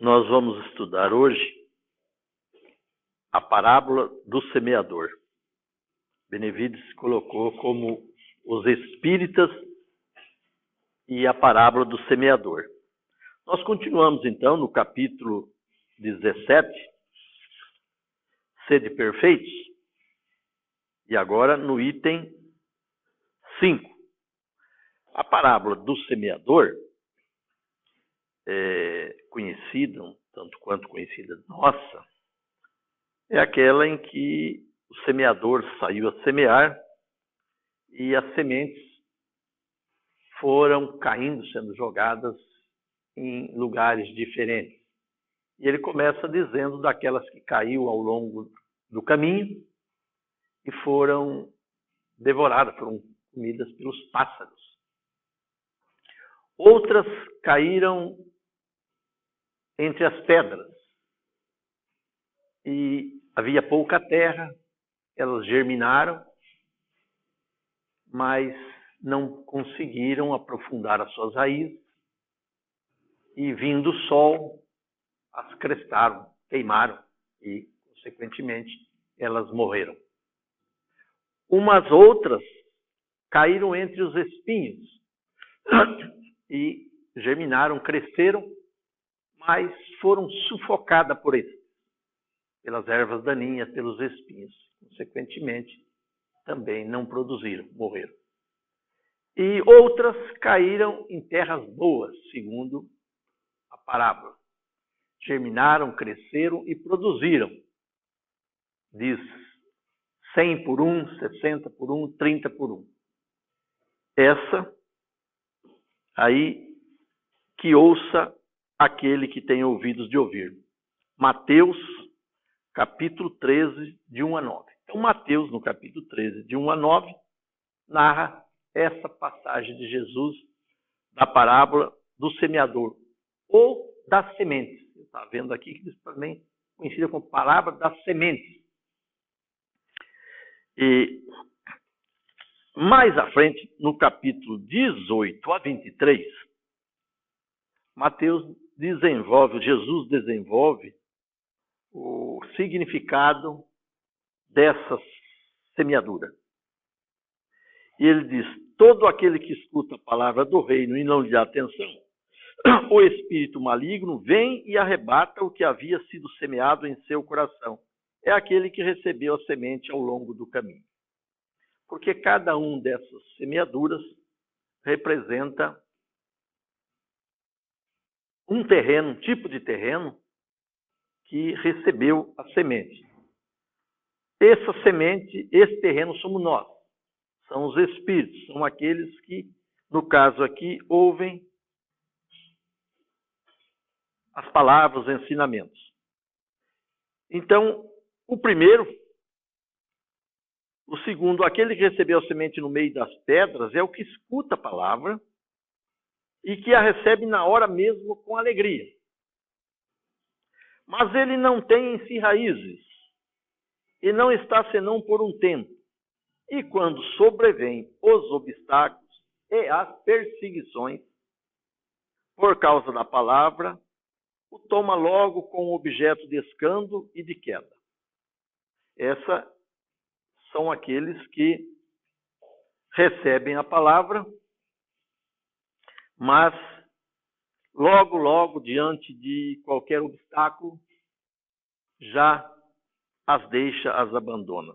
Nós vamos estudar hoje a parábola do semeador. Benevides colocou como os espíritas e a parábola do semeador. Nós continuamos então no capítulo 17, Sede Perfeitos, e agora no item 5. A parábola do semeador conhecida, tanto quanto conhecida nossa, é aquela em que o semeador saiu a semear e as sementes foram caindo, sendo jogadas em lugares diferentes. E ele começa dizendo daquelas que caiu ao longo do caminho e foram devoradas, foram comidas pelos pássaros. Outras caíram entre as pedras e havia pouca terra, elas germinaram, mas não conseguiram aprofundar as suas raízes e, vindo o sol, as crestaram, queimaram e, consequentemente, elas morreram. Umas outras caíram entre os espinhos e germinaram, cresceram, mas foram sufocadas por eles, pelas ervas daninhas, pelos espinhos. Consequentemente, também não produziram, morreram. E outras caíram em terras boas, segundo a parábola. Germinaram, cresceram e produziram. Diz 100 por 1, 60 por 1, 30 por 1. Essa aí que ouça aquele que tem ouvidos de ouvir. Mateus, capítulo 13, de 1 a 9. Então, Mateus, no capítulo 13, de 1 a 9, narra essa passagem de Jesus da parábola do semeador, ou das sementes. Você está vendo aqui que isso também é conhecida como parábola das sementes. E mais à frente, no capítulo 18 a 23, Jesus desenvolve o significado dessa semeadura. E ele diz: todo aquele que escuta a palavra do reino e não lhe dá atenção, o espírito maligno vem e arrebata o que havia sido semeado em seu coração. É aquele que recebeu a semente ao longo do caminho. Porque cada um dessas semeaduras representa um terreno, um tipo de terreno que recebeu a semente. Essa semente, esse terreno somos nós. São os espíritos, são aqueles que, no caso aqui, ouvem as palavras, os ensinamentos. Então, o primeiro, o segundo, aquele que recebeu a semente no meio das pedras, é o que escuta a palavra e que a recebe na hora mesmo com alegria. Mas ele não tem em si raízes e não está senão por um tempo. E quando sobrevêm os obstáculos e as perseguições, por causa da palavra, o toma logo como objeto de escândalo e de queda. Essas são aqueles que recebem a palavra, mas logo, diante de qualquer obstáculo, já as deixa, as abandona.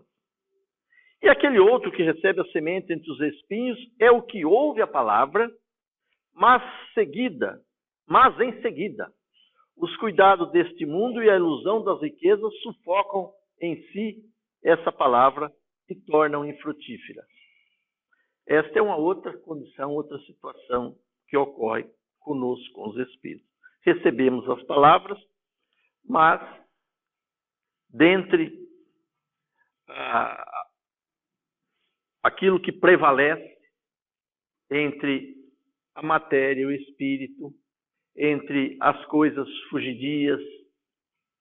E aquele outro que recebe a semente entre os espinhos é o que ouve a palavra, mas em seguida, os cuidados deste mundo e a ilusão das riquezas sufocam em si essa palavra e tornam infrutífera. Esta é uma outra condição, outra situação que ocorre conosco, com os espíritos. Recebemos as palavras, mas dentre aquilo que prevalece entre a matéria e o espírito, entre as coisas fugidias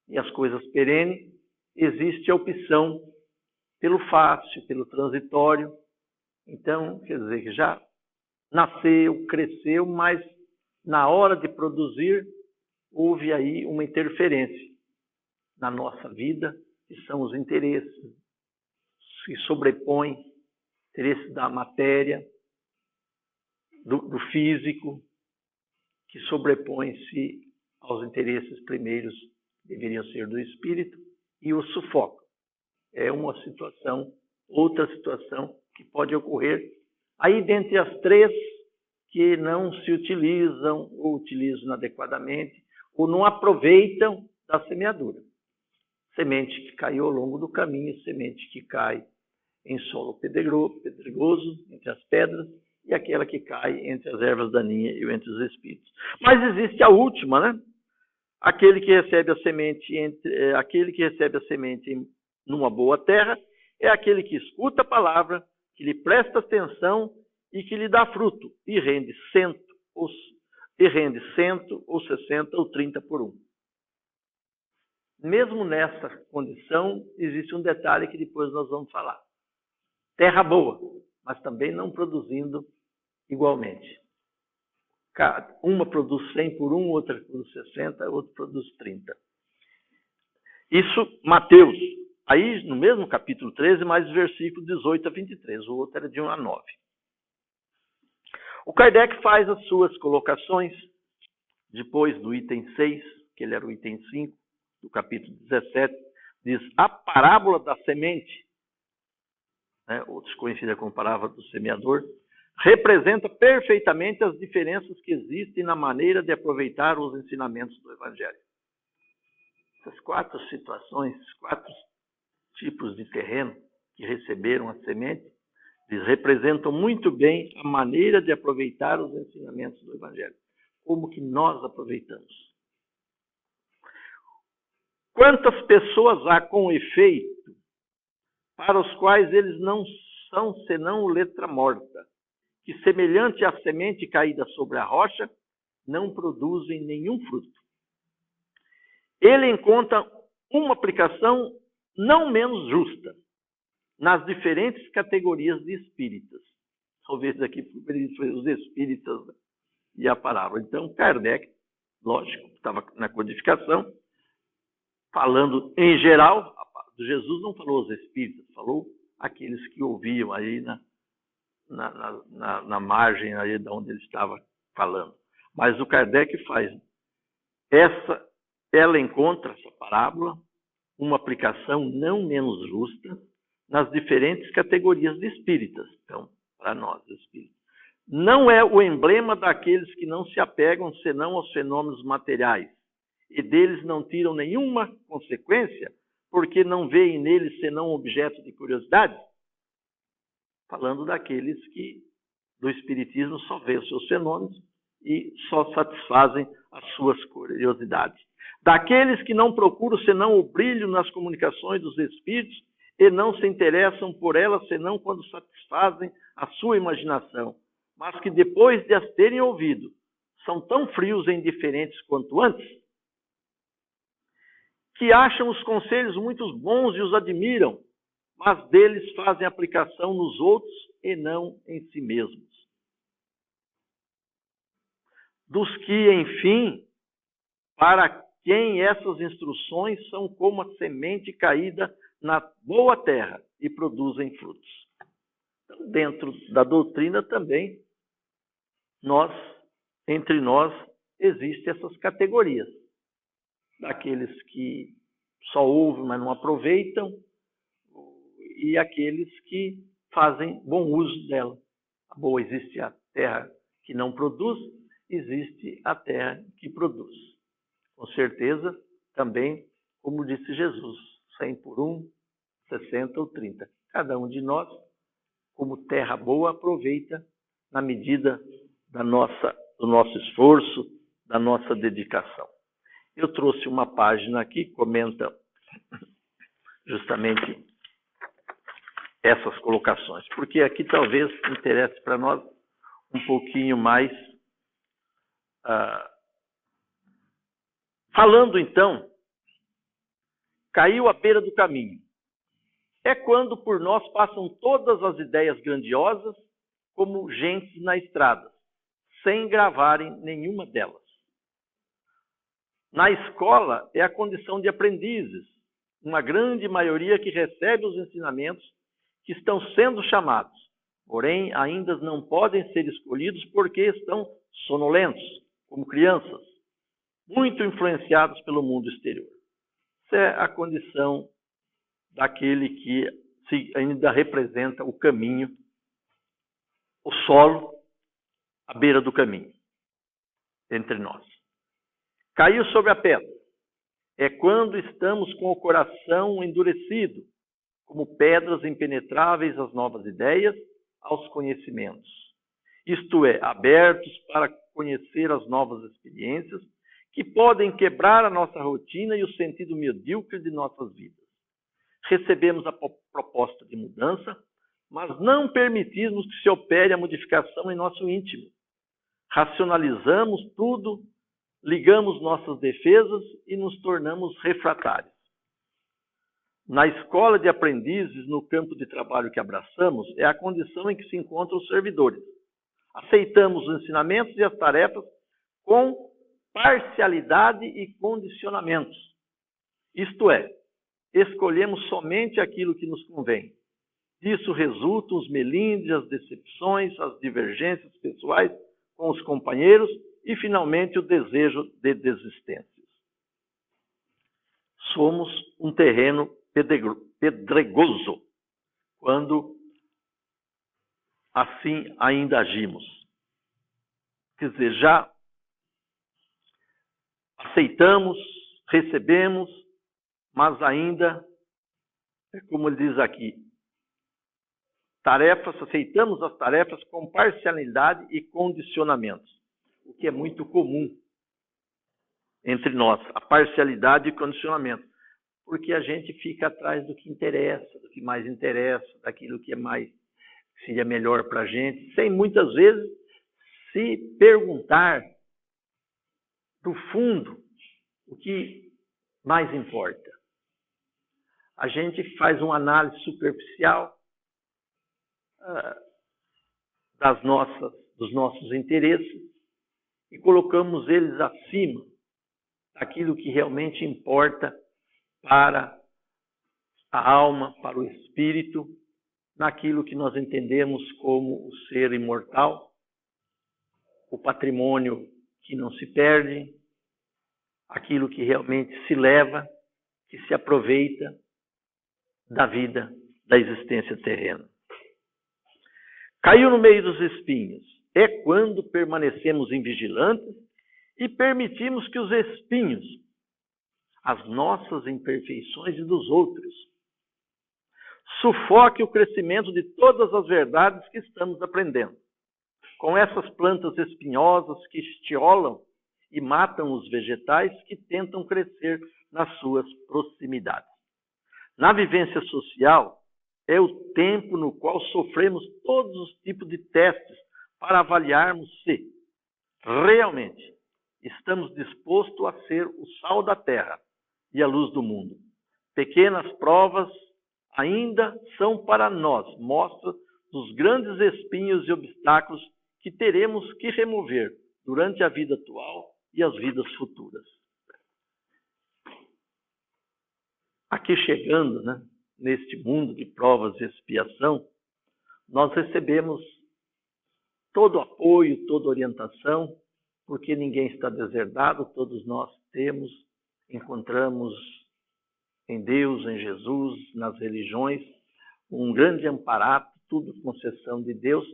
e as coisas perenes, existe a opção pelo fácil, pelo transitório. Então, quer dizer, que já nasceu, cresceu, mas na hora de produzir houve aí uma interferência na nossa vida, que são os interesses que sobrepõem, interesses da matéria, do físico, que sobrepõem-se aos interesses primeiros, deveriam ser do espírito, e o sufoco. É uma situação, outra situação que pode ocorrer. Aí, dentre as três que não se utilizam, ou utilizam inadequadamente, ou não aproveitam da semeadura. Semente que caiu ao longo do caminho, semente que cai em solo pedregoso, entre as pedras, e aquela que cai entre as ervas daninhas e entre os espíritos. Mas existe a última, né? Aquele que recebe a semente numa boa terra é aquele que escuta a palavra, que lhe presta atenção e que lhe dá fruto, e rende 100 ou 60 ou 30 por um. Mesmo nessa condição, existe um detalhe que depois nós vamos falar. Terra boa, mas também não produzindo igualmente. Uma produz 100 por um, outra produz 60, outra produz 30. Isso, Mateus. Aí, no mesmo capítulo 13, mais versículo 18 a 23. O outro era de 1 a 9. O Kardec faz as suas colocações, depois do item 6, que ele era o item 5, do capítulo 17, diz a parábola da semente, né, outros conhecida como parábola do semeador, representa perfeitamente as diferenças que existem na maneira de aproveitar os ensinamentos do Evangelho. Essas 4 situações, 4 tipos de terreno que receberam a semente, eles representam muito bem a maneira de aproveitar os ensinamentos do Evangelho. Como que nós aproveitamos. Quantas pessoas há com efeito para os quais eles não são senão letra morta, que semelhante à semente caída sobre a rocha, não produzem nenhum fruto. Ele encontra uma aplicação não menos justa nas diferentes categorias de espíritas. Talvez aqui os espíritas e a parábola. Então, Kardec, lógico, estava na codificação, falando em geral, Jesus não falou os espíritas, falou aqueles que ouviam aí na margem aí de onde ele estava falando. Mas o Kardec faz ela encontra essa parábola uma aplicação não menos justa nas diferentes categorias de espíritas. Então, para nós, espíritas. Não é o emblema daqueles que não se apegam senão aos fenômenos materiais, e deles não tiram nenhuma consequência, porque não veem neles senão objeto de curiosidade? Falando daqueles que do espiritismo só vê os seus fenômenos e só satisfazem as suas curiosidades. Daqueles que não procuram senão o brilho nas comunicações dos espíritos e não se interessam por elas senão quando satisfazem a sua imaginação, mas que depois de as terem ouvido, são tão frios e indiferentes quanto antes, que acham os conselhos muito bons e os admiram, mas deles fazem aplicação nos outros e não em si mesmos. Dos que, enfim, para quem essas instruções são como a semente caída na boa terra e produzem frutos. Então, dentro da doutrina também, entre nós, existem essas categorias. Daqueles que só ouvem, mas não aproveitam, e aqueles que fazem bom uso dela. Boa, existe a terra que não produz, existe a terra que produz. Com certeza, também, como disse Jesus, 100 por 1, 60 ou 30. Cada um de nós, como terra boa, aproveita na medida do nosso esforço, da nossa dedicação. Eu trouxe uma página aqui que comenta justamente essas colocações, porque aqui talvez interesse para nós um pouquinho mais. Falando então, caiu à beira do caminho. É quando por nós passam todas as ideias grandiosas como gentes na estrada, sem gravarem nenhuma delas. Na escola é a condição de aprendizes, uma grande maioria que recebe os ensinamentos que estão sendo chamados, porém ainda não podem ser escolhidos porque estão sonolentos, como crianças, muito influenciados pelo mundo exterior. Essa é a condição daquele que ainda representa o caminho, o solo, à beira do caminho, entre nós. Caiu sobre a pedra. É quando estamos com o coração endurecido, como pedras impenetráveis às novas ideias, aos conhecimentos. Isto é, abertos para conhecer as novas experiências que podem quebrar a nossa rotina e o sentido medíocre de nossas vidas. Recebemos a proposta de mudança, mas não permitimos que se opere a modificação em nosso íntimo. Racionalizamos tudo, ligamos nossas defesas e nos tornamos refratários. Na escola de aprendizes, no campo de trabalho que abraçamos, é a condição em que se encontram os servidores. Aceitamos os ensinamentos e as tarefas com parcialidade e condicionamentos. Isto é, escolhemos somente aquilo que nos convém. Disso resultam os melindres, as decepções, as divergências pessoais com os companheiros e, finalmente, o desejo de desistências. Somos um terreno pedregoso quando assim ainda agimos. Quer dizer, já aceitamos, recebemos, mas ainda, como ele diz aqui, aceitamos as tarefas com parcialidade e condicionamentos, o que é muito comum entre nós, a parcialidade e condicionamento, porque a gente fica atrás do que interessa, do que mais interessa, daquilo que seria melhor para a gente, sem muitas vezes se perguntar do fundo o que mais importa. A gente faz uma análise superficial dos nossos interesses e colocamos eles acima daquilo que realmente importa para a alma, para o espírito, naquilo que nós entendemos como o ser imortal, o patrimônio que não se perde, aquilo que realmente se leva, que se aproveita da vida, da existência terrena. Caiu no meio dos espinhos. É quando permanecemos invigilantes e permitimos que os espinhos, as nossas imperfeições e dos outros, sufoque o crescimento de todas as verdades que estamos aprendendo. Com essas plantas espinhosas que estiolam e matam os vegetais que tentam crescer nas suas proximidades. Na vivência social, é o tempo no qual sofremos todos os tipos de testes para avaliarmos se realmente estamos dispostos a ser o sal da terra e a luz do mundo. Pequenas provas ainda são para nós mostras dos grandes espinhos e obstáculos que teremos que remover durante a vida atual e as vidas futuras. Aqui chegando, neste mundo de provas e expiação, nós recebemos todo apoio, toda orientação, porque ninguém está deserdado, todos nós encontramos em Deus, em Jesus, nas religiões, um grande amparato, tudo concessão de Deus,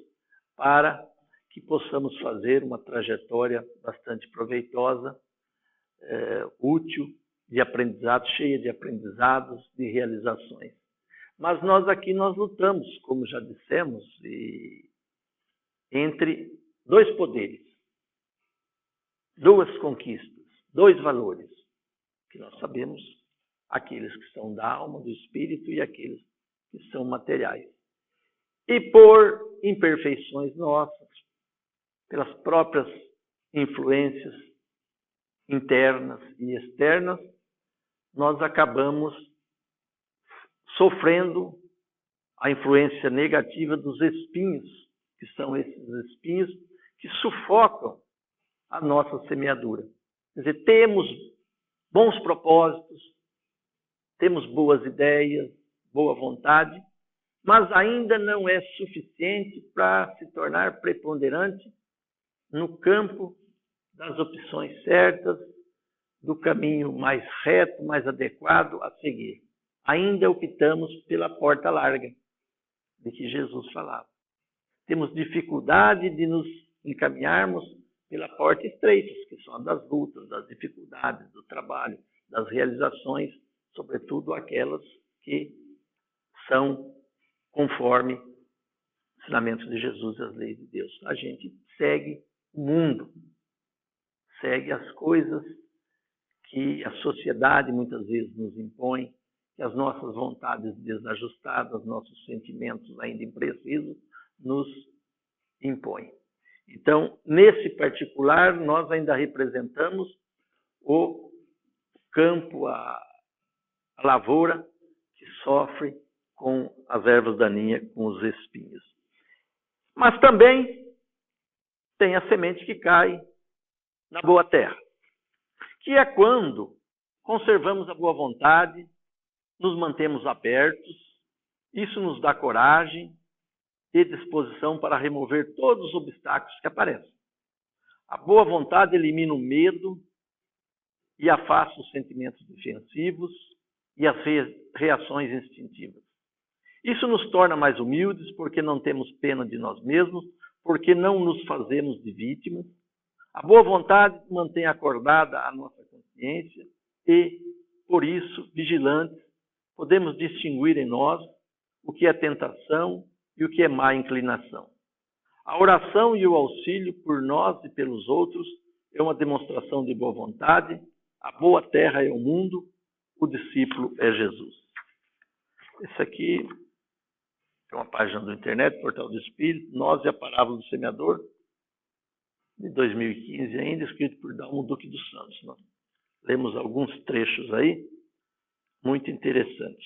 para que possamos fazer uma trajetória bastante proveitosa, útil, de aprendizado, cheia de aprendizados, de realizações. Mas nós lutamos, como já dissemos, entre dois poderes, duas conquistas, dois valores, que nós sabemos, aqueles que são da alma, do espírito e aqueles que são materiais. E por imperfeições nossas, pelas próprias influências internas e externas, nós acabamos sofrendo a influência negativa dos espinhos, que são esses espinhos que sufocam a nossa semeadura. Quer dizer, temos bons propósitos, temos boas ideias, boa vontade, mas ainda não é suficiente para se tornar preponderante no campo das opções certas, do caminho mais reto, mais adequado a seguir. Ainda optamos pela porta larga, de que Jesus falava. Temos dificuldade de nos encaminharmos pela porta estreita, que são das lutas, das dificuldades, do trabalho, das realizações, sobretudo aquelas que são conforme os ensinamentos de Jesus e as leis de Deus. A gente segue o mundo, segue as coisas que a sociedade muitas vezes nos impõe, que as nossas vontades desajustadas, nossos sentimentos ainda imprecisos, nos impõem. Então, nesse particular, nós ainda representamos o campo, a lavoura que sofre com as ervas daninhas, com os espinhos. Mas também tem a semente que cai na boa terra, que é quando conservamos a boa vontade, nos mantemos abertos, isso nos dá coragem e disposição para remover todos os obstáculos que aparecem. A boa vontade elimina o medo e afasta os sentimentos defensivos e as reações instintivas. Isso nos torna mais humildes porque não temos pena de nós mesmos, porque não nos fazemos de vítimas. A boa vontade mantém acordada a nossa consciência e, por isso, vigilantes, podemos distinguir em nós o que é tentação e o que é má inclinação. A oração e o auxílio por nós e pelos outros é uma demonstração de boa vontade. A boa terra é o mundo, o discípulo é Jesus. Esse aqui é uma página do internet, Portal do Espírito, Nós e a Parábola do Semeador, de 2015 ainda, escrito por Dalmo Duque dos Santos. Nós lemos alguns trechos aí, muito interessantes,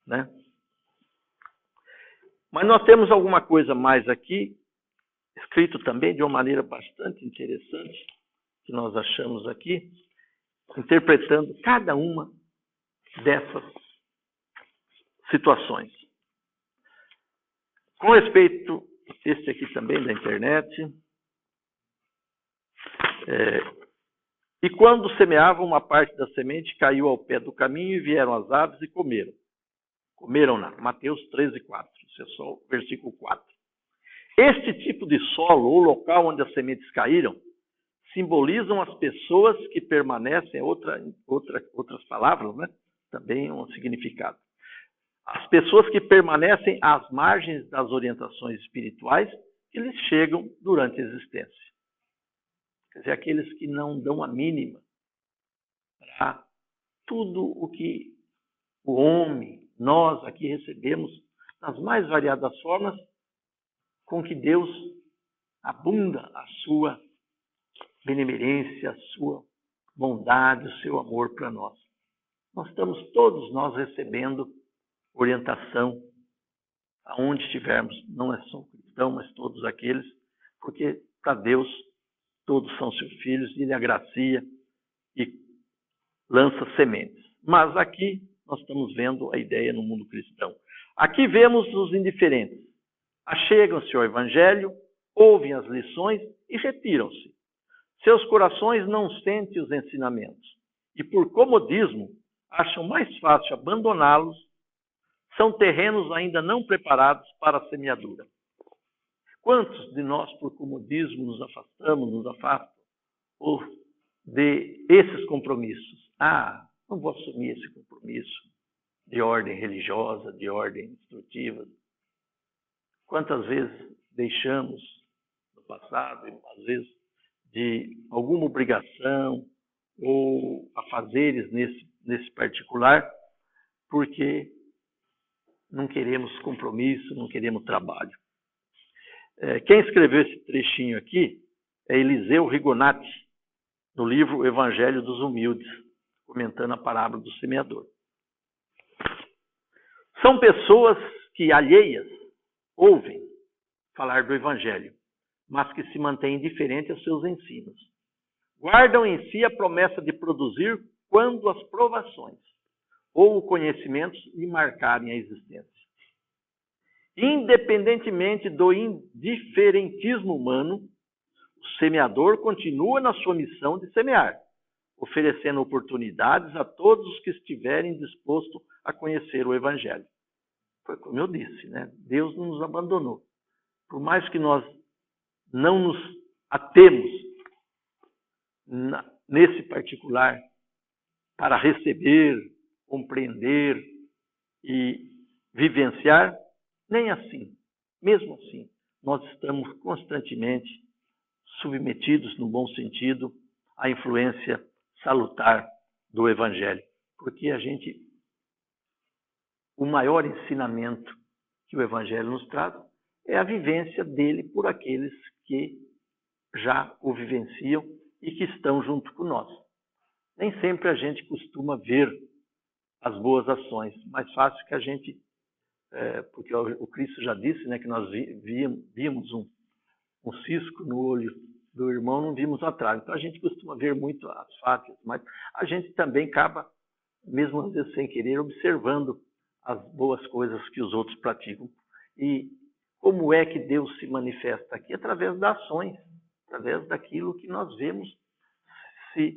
né? Mas nós temos alguma coisa mais aqui, escrito também de uma maneira bastante interessante, que nós achamos aqui, interpretando cada uma dessas situações. Com respeito, este aqui também da internet, e quando semeavam, uma parte da semente caiu ao pé do caminho e vieram as aves e comeram. Comeram-na. Mateus 13:4. Isso é só o versículo 4. Este tipo de solo, ou local onde as sementes caíram, simbolizam as pessoas que permanecem, outras palavras, né? Também um significado. As pessoas que permanecem às margens das orientações espirituais que lhes chegam durante a existência. Quer dizer, aqueles que não dão a mínima para tudo o que o homem, nós aqui recebemos, nas mais variadas formas, com que Deus abunda a sua benemerência, a sua bondade, o seu amor para nós. Nós estamos todos nós recebendo orientação aonde estivermos, não é só cristão, mas todos aqueles, porque para Deus todos são seus filhos, e Ele agracia e lança sementes. Mas aqui nós estamos vendo a ideia no mundo cristão. Aqui vemos os indiferentes. Achegam-se ao Evangelho, ouvem as lições e retiram-se. Seus corações não sentem os ensinamentos. E por comodismo, acham mais fácil abandoná-los. São terrenos ainda não preparados para a semeadura. Quantos de nós, por comodismo, nos afastam de esses compromissos? Não vou assumir esse compromisso de ordem religiosa, de ordem instrutiva. Quantas vezes deixamos no passado, às vezes, de alguma obrigação ou afazeres nesse particular, porque não queremos compromisso, não queremos trabalho. Quem escreveu esse trechinho aqui é Eliseu Rigonati, no livro Evangelho dos Humildes, comentando a parábola do semeador. São pessoas que, alheias, ouvem falar do Evangelho, mas que se mantêm indiferentes aos seus ensinos. Guardam em si a promessa de produzir quando as provações ou conhecimentos lhe marcarem a existência. Independentemente do indiferentismo humano, o semeador continua na sua missão de semear, oferecendo oportunidades a todos os que estiverem dispostos a conhecer o Evangelho. Foi como eu disse, né? Deus não nos abandonou. Por mais que nós não nos atemos nesse particular para receber, compreender e vivenciar, nem assim, mesmo assim, nós estamos constantemente submetidos, no bom sentido, à influência salutar do Evangelho. Porque o maior ensinamento que o Evangelho nos traz é a vivência dele por aqueles que já o vivenciam e que estão junto com nós. Nem sempre a gente costuma ver as boas ações, mais fácil que a gente, porque o Cristo já disse, né, que nós víamos um cisco no olho do irmão, não vimos atrás. Então a gente costuma ver muito as fáticas, mas a gente também acaba, mesmo às vezes sem querer, observando as boas coisas que os outros praticam. E como é que Deus se manifesta aqui? Através das ações, através daquilo que nós vemos se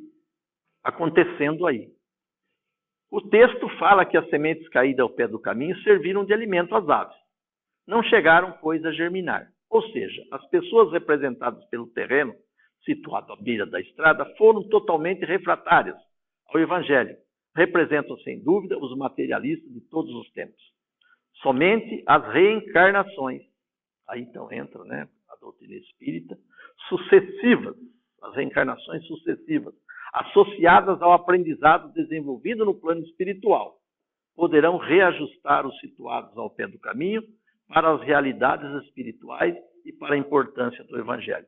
acontecendo aí. O texto fala que as sementes caídas ao pé do caminho serviram de alimento às aves. Não chegaram, pois, a germinar. Ou seja, as pessoas representadas pelo terreno, situado à beira da estrada, foram totalmente refratárias ao Evangelho. Representam, sem dúvida, os materialistas de todos os tempos. Somente as reencarnações, aí então entra, né, a doutrina espírita, sucessivas, as reencarnações sucessivas, associadas ao aprendizado desenvolvido no plano espiritual, poderão reajustar os situados ao pé do caminho para as realidades espirituais e para a importância do Evangelho.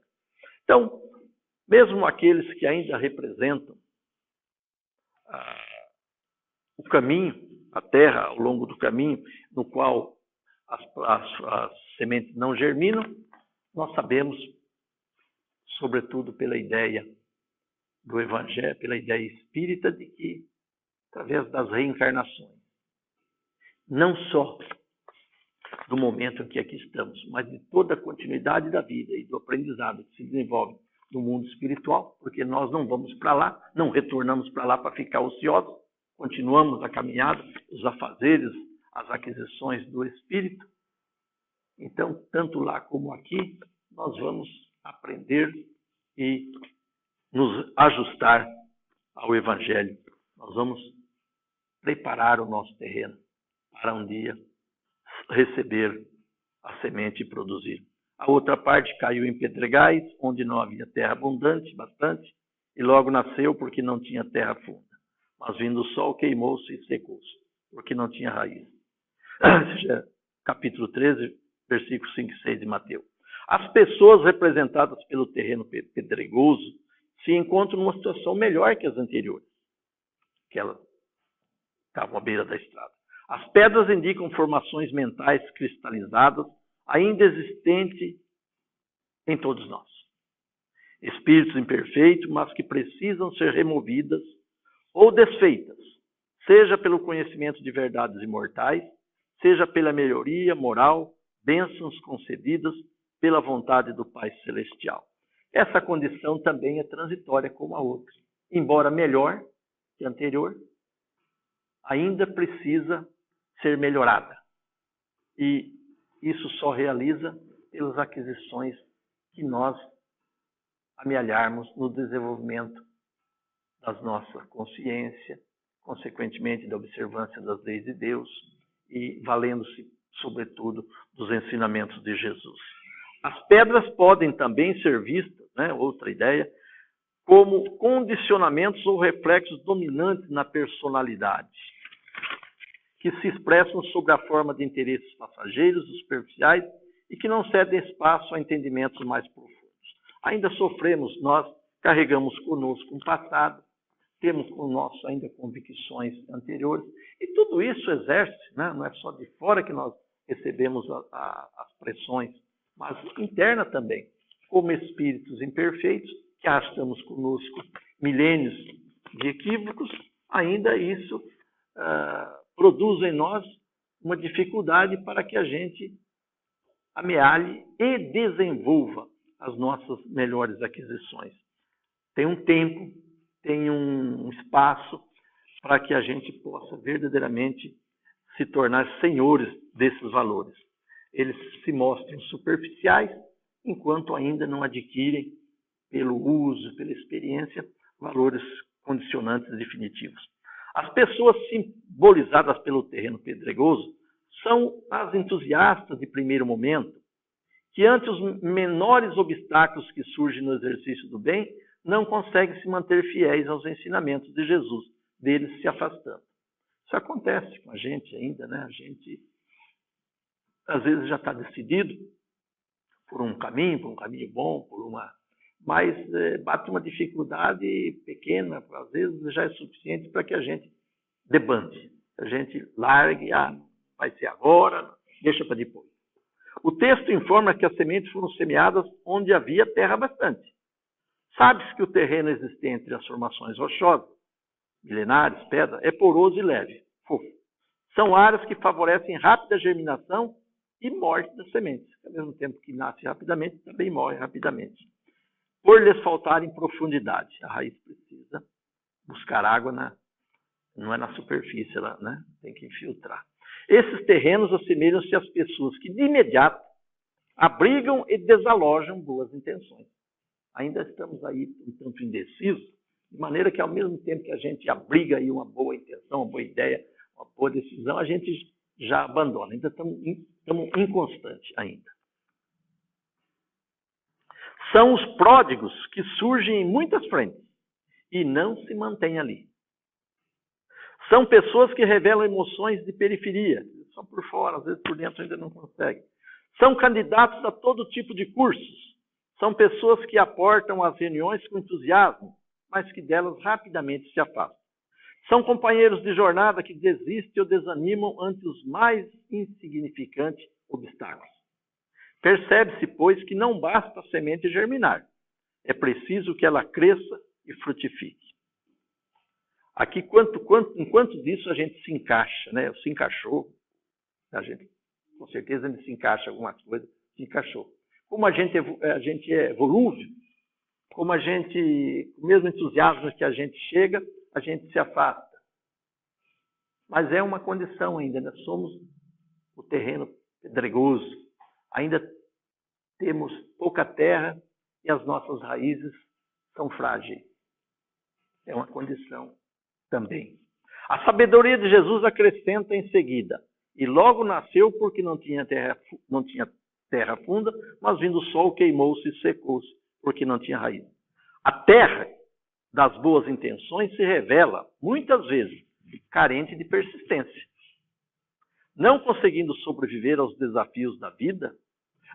Então, mesmo aqueles que ainda representam o caminho, a terra ao longo do caminho, no qual as sementes não germinam, nós sabemos, sobretudo pela ideia do Evangelho, pela ideia espírita, de que, através das reencarnações, não só do momento em que aqui estamos, mas de toda a continuidade da vida e do aprendizado que se desenvolve no mundo espiritual, porque nós não vamos para lá, não retornamos para lá para ficar ociosos, continuamos a caminhada, os afazeres, as aquisições do Espírito. Então, tanto lá como aqui, nós vamos aprender e nos ajustar ao Evangelho. Nós vamos preparar o nosso terreno para um dia receber a semente e produzir. A outra parte caiu em pedregais, onde não havia terra abundante, bastante, e logo nasceu porque não tinha terra funda. Mas vindo o sol, queimou-se e secou-se, porque não tinha raiz. Capítulo 13, versículos 5 e 6 de Mateus. As pessoas representadas pelo terreno pedregoso se encontram numa situação melhor que as anteriores, que elas estavam à beira da estrada. As pedras indicam formações mentais cristalizadas, ainda existentes em todos nós. Espíritos imperfeitos, mas que precisam ser removidas ou desfeitas, seja pelo conhecimento de verdades imortais, seja pela melhoria moral, bênçãos concedidas pela vontade do Pai Celestial. Essa condição também é transitória como a outra. Embora melhor que a anterior, ainda precisa ser melhorada. E isso só realiza pelas aquisições que nós amealharmos no desenvolvimento da nossa consciência, consequentemente da observância das leis de Deus e valendo-se, sobretudo, dos ensinamentos de Jesus. As pedras podem também ser vistas, né, outra ideia, como condicionamentos ou reflexos dominantes na personalidade, que se expressam sob a forma de interesses passageiros, superficiais e que não cedem espaço a entendimentos mais profundos. Ainda sofremos, nós carregamos conosco um passado, temos conosco ainda convicções anteriores, e tudo isso exerce, né, não é só de fora que nós recebemos as pressões, mas interna também, como espíritos imperfeitos, que arrastamos conosco milênios de equívocos, ainda isso produz em nós uma dificuldade para que a gente amealhe e desenvolva as nossas melhores aquisições. Tem um tempo, tem um espaço para que a gente possa verdadeiramente se tornar senhores desses valores. Eles se mostram superficiais, enquanto ainda não adquirem, pelo uso, pela experiência, valores condicionantes definitivos. As pessoas simbolizadas pelo terreno pedregoso são as entusiastas de primeiro momento, que ante os menores obstáculos que surgem no exercício do bem, não conseguem se manter fiéis aos ensinamentos de Jesus, deles se afastando. Isso acontece com a gente ainda, né? A gente, às vezes, já está decidido por um caminho bom, mas bate uma dificuldade pequena, às vezes já é suficiente para que a gente debande, a gente largue, vai ser agora, deixa para depois. O texto informa que as sementes foram semeadas onde havia terra bastante. Sabe-se que o terreno existente entre as formações rochosas, milenares, pedra, é poroso e leve, fofo. São áreas que favorecem rápida germinação e morte das sementes. Ao mesmo tempo que nasce rapidamente, também morre rapidamente. Por lhes faltarem profundidade. A raiz precisa buscar água, não é na superfície, ela, né? Tem que infiltrar. Esses terrenos assemelham-se às pessoas que, de imediato, abrigam e desalojam boas intenções. Ainda estamos aí um tanto indecisos, de maneira que, ao mesmo tempo que a gente abriga aí uma boa intenção, uma boa ideia, uma boa decisão, a gente já abandona. Ainda estamos inconstantes ainda. São os pródigos que surgem em muitas frentes e não se mantêm ali. São pessoas que revelam emoções de periferia, só por fora, às vezes por dentro ainda não conseguem. São candidatos a todo tipo de cursos. São pessoas que aportam às reuniões com entusiasmo, mas que delas rapidamente se afastam. São companheiros de jornada que desistem ou desanimam ante os mais insignificantes obstáculos. Percebe-se, pois, que não basta a semente germinar. É preciso que ela cresça e frutifique. Aqui, enquanto disso, a gente se encaixa, né? Se encaixou. A gente, com certeza, ele se encaixa em algumas coisas, se encaixou. Como a gente é volúvel, como a gente, com o mesmo entusiasmo que a gente chega, a gente se afasta. Mas é uma condição ainda, né? Somos o terreno pedregoso, ainda temos pouca terra e as nossas raízes são frágeis. É uma condição também. A sabedoria de Jesus acrescenta em seguida, e logo nasceu porque não tinha terra funda, mas vindo o sol queimou-se e secou-se, porque não tinha raiz. A terra das boas intenções se revela, muitas vezes, carente de persistência. Não conseguindo sobreviver aos desafios da vida,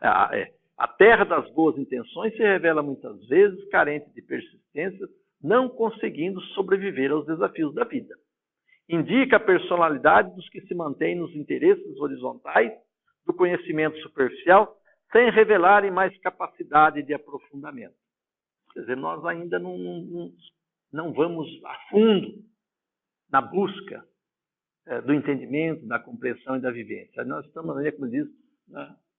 a terra das boas intenções se revela muitas vezes carente de persistência, não conseguindo sobreviver aos desafios da vida. Indica a personalidade dos que se mantêm nos interesses horizontais do conhecimento superficial, sem revelarem mais capacidade de aprofundamento. Quer dizer, nós ainda não vamos a fundo na busca do entendimento, da compreensão e da vivência. Nós estamos ainda, como diz,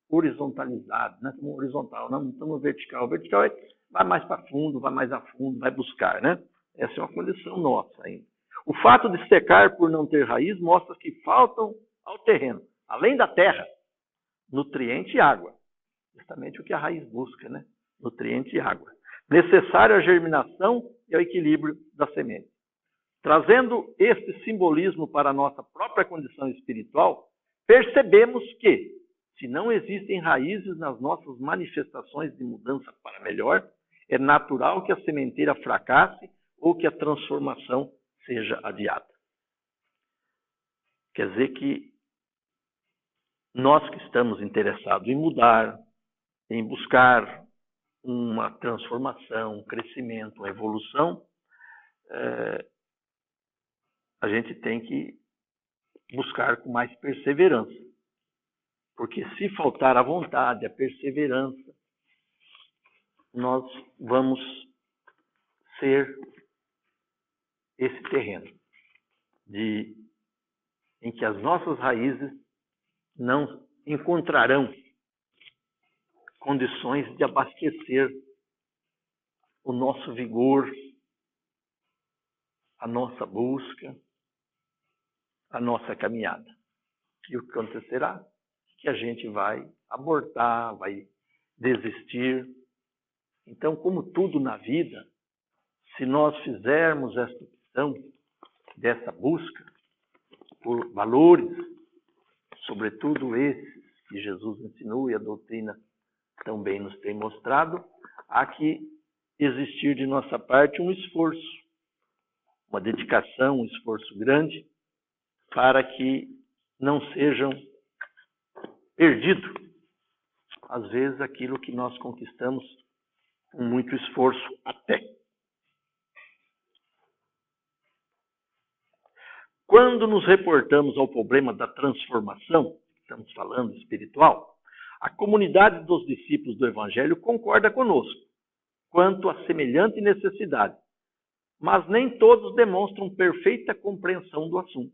horizontalizados, né? Estamos horizontal, não estamos vertical. O vertical vai mais para fundo, vai mais a fundo, vai buscar, né? Essa é uma condição nossa ainda. O fato de secar por não ter raiz mostra que faltam ao terreno, além da terra, nutriente e água. Justamente o que a raiz busca, né? Nutriente e água. Necessário a germinação e ao equilíbrio da semente. Trazendo este simbolismo para a nossa própria condição espiritual, percebemos que, se não existem raízes nas nossas manifestações de mudança para melhor, é natural que a sementeira fracasse ou que a transformação seja adiada. Quer dizer que nós que estamos interessados em mudar, em buscar uma transformação, um crescimento, uma evolução, a gente tem que buscar com mais perseverança. Porque se faltar a vontade, a perseverança, nós vamos ser esse terreno. em que as nossas raízes não encontrarão condições de abastecer o nosso vigor, a nossa busca, a nossa caminhada. E o que acontecerá? Que a gente vai abortar, vai desistir. Então, como tudo na vida, se nós fizermos esta opção dessa busca por valores, sobretudo esses que Jesus ensinou e a doutrina também nos tem mostrado, há que existir de nossa parte um esforço, uma dedicação, um esforço grande, para que não sejam perdidos, às vezes, aquilo que nós conquistamos com muito esforço até. Quando nos reportamos ao problema da transformação, estamos falando espiritual, a comunidade dos discípulos do Evangelho concorda conosco quanto à semelhante necessidade, mas nem todos demonstram perfeita compreensão do assunto.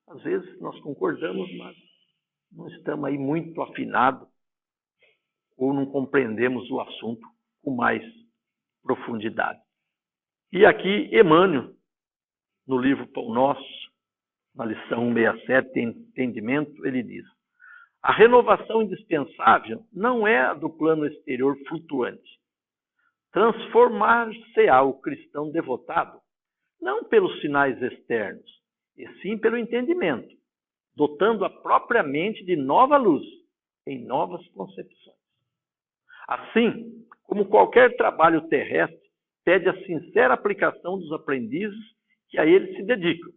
Às vezes nós concordamos, mas não estamos aí muito afinados ou não compreendemos o assunto com mais profundidade. E aqui Emmanuel, no livro Pão Nosso, na lição 167, Entendimento, ele diz: a renovação indispensável não é a do plano exterior flutuante. Transformar-se-á o cristão devotado, não pelos sinais externos, e sim pelo entendimento, dotando a própria mente de nova luz, em novas concepções. Assim, como qualquer trabalho terrestre, pede a sincera aplicação dos aprendizes que a ele se dedicam.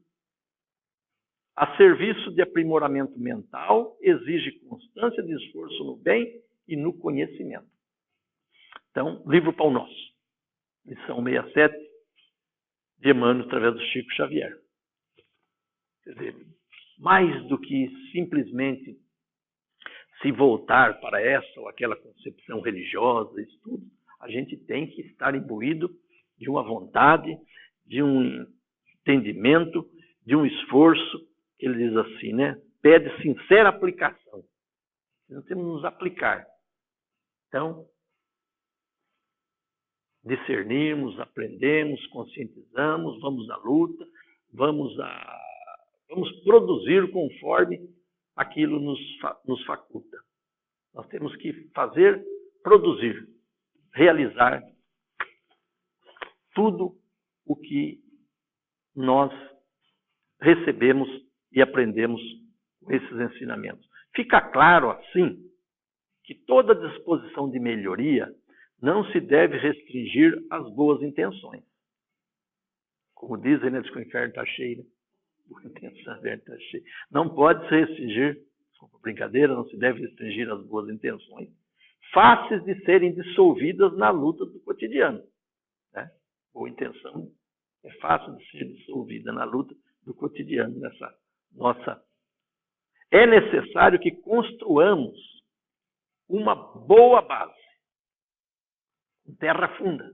A serviço de aprimoramento mental, exige constância de esforço no bem e no conhecimento. Então, livro Pão Nosso, lição 67, de Emmanuel, através do Chico Xavier. Quer dizer, mais do que simplesmente se voltar para essa ou aquela concepção religiosa, estudo, a gente tem que estar imbuído de uma vontade, de um entendimento, de um esforço. Ele diz assim, né? Pede sincera aplicação. Nós temos que nos aplicar. Então, discernimos, aprendemos, conscientizamos, vamos à luta, vamos produzir conforme aquilo nos faculta. Nós temos que fazer, produzir, realizar tudo o que nós recebemos e aprendemos com esses ensinamentos. Fica claro, assim, que toda disposição de melhoria não se deve restringir às boas intenções. Como dizem, né, que o inferno está cheio, né? Boa intenção, o inferno está cheio. Não pode se restringir, desculpa, brincadeira, não se deve restringir às boas intenções, fáceis de serem dissolvidas na luta do cotidiano. Né? Boa intenção é fácil de ser dissolvida na luta do cotidiano, nessa nossa. É necessário que construamos uma boa base, terra funda,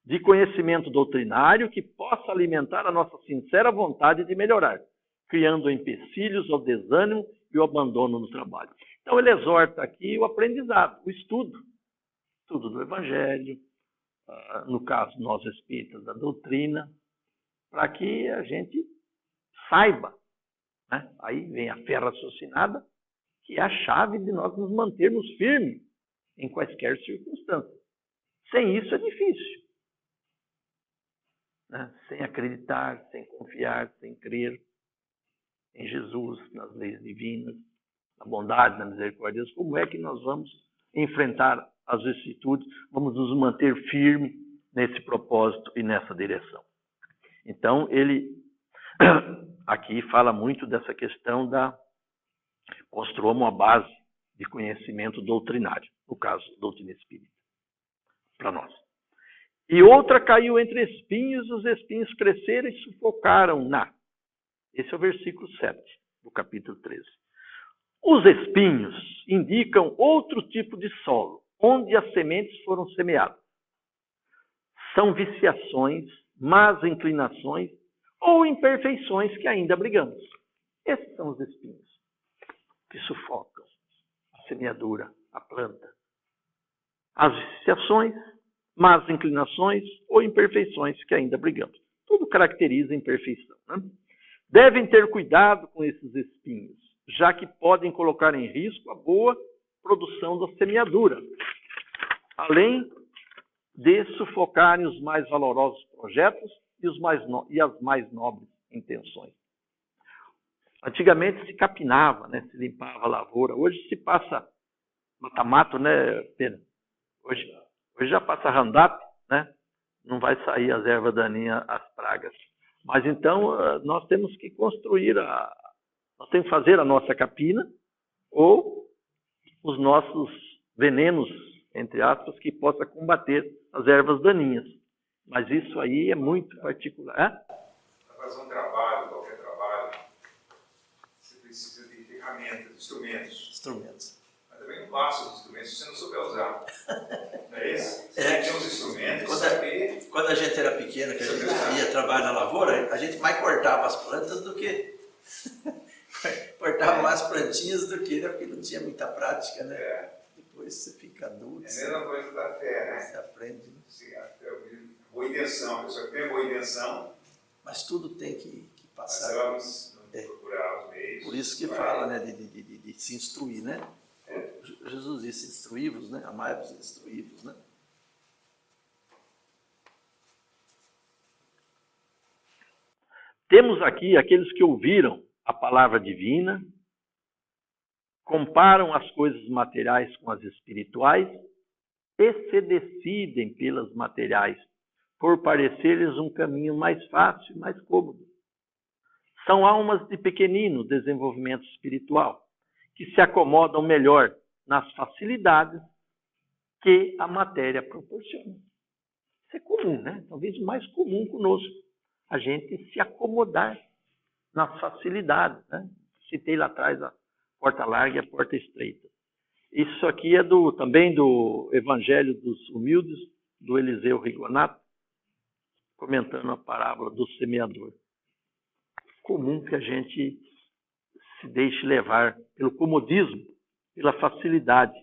de conhecimento doutrinário que possa alimentar a nossa sincera vontade de melhorar, criando empecilhos ao desânimo e ao abandono no trabalho. Então ele exorta aqui o aprendizado, o estudo do Evangelho, no caso nós espíritas da doutrina, para que a gente saiba, né? Aí vem a fé raciocinada, que é a chave de nós nos mantermos firmes em quaisquer circunstâncias. Sem isso é difícil. Né? Sem acreditar, sem confiar, sem crer em Jesus, nas leis divinas, na bondade, na misericórdia de Deus, como é que nós vamos enfrentar as vicissitudes, vamos nos manter firmes nesse propósito e nessa direção. Então, ele aqui fala muito dessa questão construir uma base de conhecimento doutrinário, no caso, doutrina espírita, para nós. E outra caiu entre espinhos, os espinhos cresceram e sufocaram-na. Esse é o versículo 7 do capítulo 13. Os espinhos indicam outro tipo de solo, onde as sementes foram semeadas. São viciações, más inclinações ou imperfeições que ainda brigamos. Esses são os espinhos que sufocam a semeadura, a planta. As viciações, más inclinações ou imperfeições que ainda brigamos. Tudo caracteriza a imperfeição. Né? Devem ter cuidado com esses espinhos, já que podem colocar em risco a boa produção da semeadura, além de sufocarem os mais valorosos projetos e as mais nobres intenções. Antigamente se capinava, né? Se limpava a lavoura. Hoje se passa mata-mato, né, Pedro? Hoje já passa Roundup, né? Não vai sair as ervas daninhas, as pragas. Mas então nós temos que nós temos que fazer a nossa capina ou os nossos venenos, entre aspas, que possa combater as ervas daninhas. Mas isso aí é muito particular. Para fazer um trabalho, qualquer trabalho, você precisa de ferramentas, instrumentos. Mas também não basta os instrumentos se você não souber usar. Não é isso? Você tem os instrumentos. Quando a gente era pequeno, que a gente ia trabalhar na lavoura, a gente mais cortava as plantas do que... cortava mais plantinhas do que, né? Porque não tinha muita prática, né? Depois você fica adulto. É a mesma coisa da fé, né? Você aprende, né? Sim, boa intenção, a pessoa que tem boa intenção. Mas tudo tem que passar. Mas vamos procurar os meios. Por isso que fala, né, de se instruir, né? Jesus disse, instruí-vos, né? Amai-vos, instruí-vos, né? Temos aqui aqueles que ouviram a palavra divina, comparam as coisas materiais com as espirituais e se decidem pelas materiais, por parecer-lhes um caminho mais fácil e mais cômodo. São almas de pequenino desenvolvimento espiritual, que se acomodam melhor nas facilidades que a matéria proporciona. Isso é comum, né? Talvez o mais comum conosco, a gente se acomodar nas facilidades. Né? Citei lá atrás a porta larga e a porta estreita. Isso aqui é também do Evangelho dos Humildes, do Eliseu Rigonato, comentando a parábola do semeador. Comum que a gente se deixe levar pelo comodismo, pela facilidade,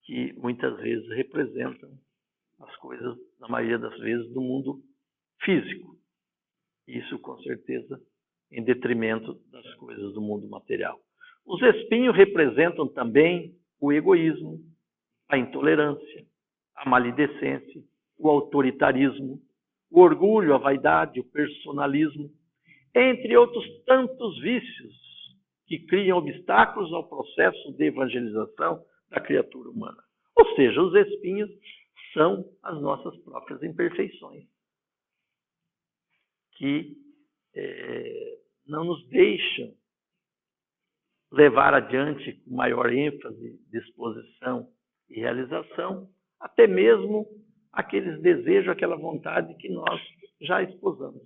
que muitas vezes representam as coisas, na maioria das vezes, do mundo físico. Isso, com certeza, em detrimento das coisas do mundo material. Os espinhos representam também o egoísmo, a intolerância, a maledicência, o autoritarismo, o orgulho, a vaidade, o personalismo, entre outros tantos vícios que criam obstáculos ao processo de evangelização da criatura humana. Ou seja, os espinhos são as nossas próprias imperfeições, que não nos deixam levar adiante com maior ênfase, disposição e realização, até mesmo aqueles desejos, aquela vontade que nós já esposamos.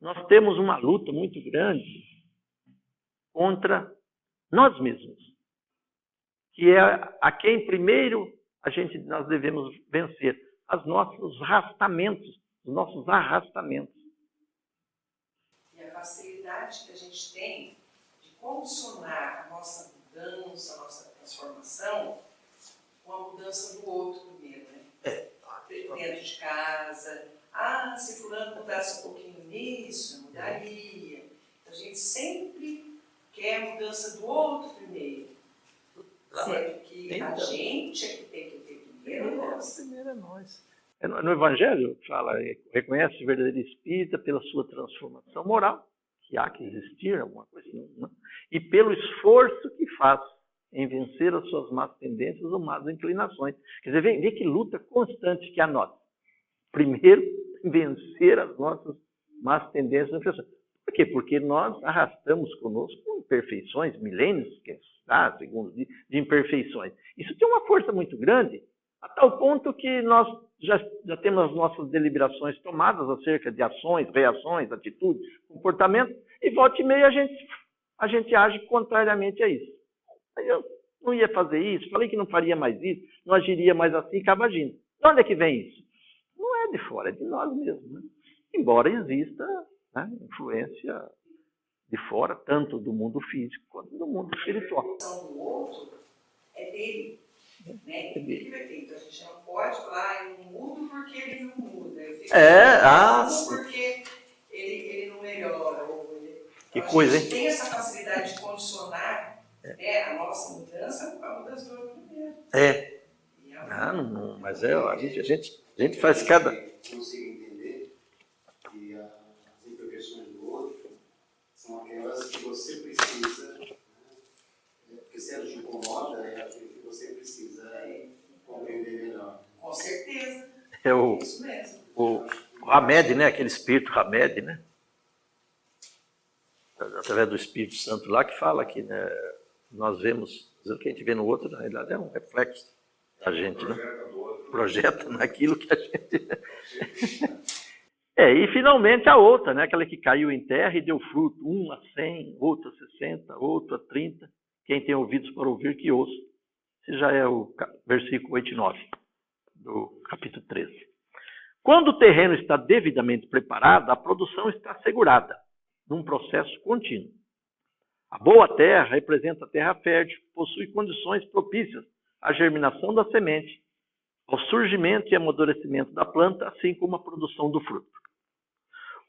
Nós temos uma luta muito grande contra nós mesmos, que é a quem primeiro nós devemos vencer, os nossos arrastamentos. E a facilidade que a gente tem de condicionar a nossa mudança, a nossa transformação com a mudança do outro primeiro, né? Dentro de casa. Se fulano mudasse um pouquinho nisso, mudaria. A gente sempre quer a mudança do outro primeiro. Sendo que a gente é que tem que ter primeiro nós. Primeiro é nós. No Evangelho fala, reconhece o verdadeiro espírita pela sua transformação moral, que há que existir, alguma coisa assim, né? E pelo esforço que faz em vencer as suas más tendências ou más inclinações. Quer dizer, vê que luta constante que há nós. Primeiro, vencer as nossas más tendências e inclinações. Por quê? Porque nós arrastamos conosco imperfeições, milênios, segundo, de imperfeições. Isso tem uma força muito grande, a tal ponto que nós já temos as nossas deliberações tomadas acerca de ações, reações, atitudes, comportamentos, e volta e meia a gente age contrariamente a isso. Eu não ia fazer isso, falei que não faria mais isso, não agiria mais assim, e acaba agindo. De onde é que vem isso? Não é de fora, é de nós mesmos. Né? embora exista, né, influência de fora, tanto do mundo físico quanto do mundo espiritual. A intenção do outro é dele. Né? Ele vai ter. Então a gente não pode falar, eu não mudo porque ele não muda. Eu fico porque ele não melhora. Que coisa, hein? A gente tem essa facilidade de condicionar a nossa mudança com a mudança do outro primeiro. Mas a gente faz cada... Eu consigo entender que as imperfeições do outro são aquelas que você precisa, né? Porque se elas te incomodam, é aquilo que você precisa compreender melhor. Com certeza. É isso mesmo. O Hamed, né? Aquele espírito Hamed, né? Através do Espírito Santo lá, que fala que, né, nós vemos, o que a gente vê no outro, na realidade, é um reflexo da gente, né? Projeta naquilo que a gente... E finalmente a outra, né? Aquela que caiu em terra e deu fruto, 1 a 100, outro a 60, outro a 30. Quem tem ouvidos para ouvir, que ouça. Esse já é o versículo 8 e 9 do capítulo 13. Quando o terreno está devidamente preparado, a produção está assegurada, num processo contínuo. A boa terra representa a terra fértil, possui condições propícias à germinação da semente, ao surgimento e amadurecimento da planta, assim como a produção do fruto.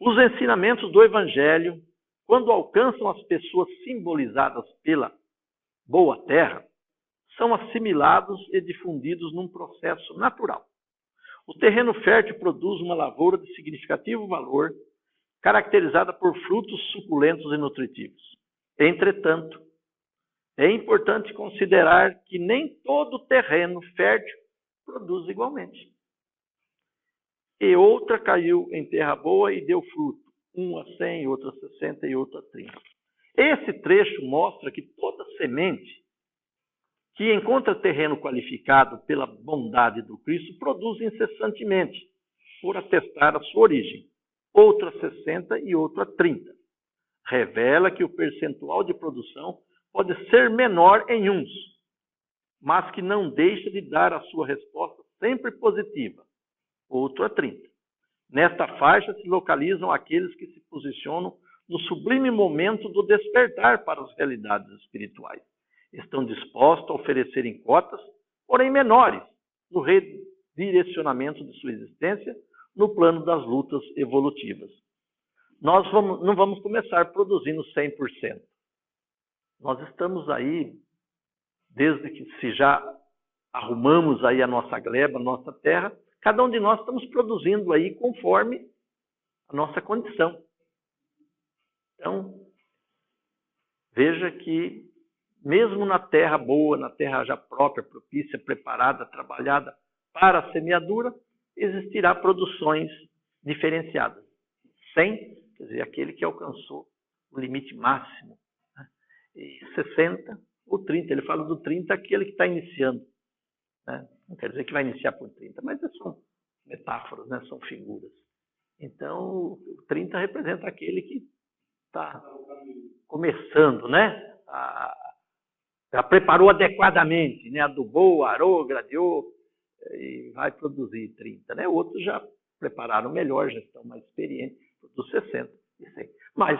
Os ensinamentos do Evangelho, quando alcançam as pessoas simbolizadas pela boa terra, são assimilados e difundidos num processo natural. O terreno fértil produz uma lavoura de significativo valor, caracterizada por frutos suculentos e nutritivos. Entretanto, é importante considerar que nem todo terreno fértil produz igualmente. E outra caiu em terra boa e deu fruto, 1 a 100, outra a 60 e outra a 30. Esse trecho mostra que toda semente que encontra terreno qualificado pela bondade do Cristo produz incessantemente, por atestar a sua origem, outra a 60 e outra a 30. Revela que o percentual de produção pode ser menor em uns, mas que não deixa de dar a sua resposta sempre positiva, outro a 30. Nesta faixa se localizam aqueles que se posicionam no sublime momento do despertar para as realidades espirituais. Estão dispostos a oferecerem cotas, porém menores, no redirecionamento de sua existência no plano das lutas evolutivas. Nós não vamos começar produzindo 100%. Nós estamos aí, desde que se já arrumamos aí a nossa gleba, a nossa terra, cada um de nós estamos produzindo aí conforme a nossa condição. Então, veja que mesmo na terra boa, na terra já própria, propícia, preparada, trabalhada para a semeadura, existirá produções diferenciadas. 100, quer dizer, aquele que alcançou o limite máximo. Né? E 60 ou 30, ele fala do 30, aquele que está iniciando. Né? Não quer dizer que vai iniciar por 30, mas são metáforas, né? São figuras. Então, o 30 representa aquele que está começando, né? Já preparou adequadamente, né? Adubou, arou, gradeou e vai produzir 30. Né? Outros já prepararam melhor, já estão mais experientes, produz 60 e 100. Mas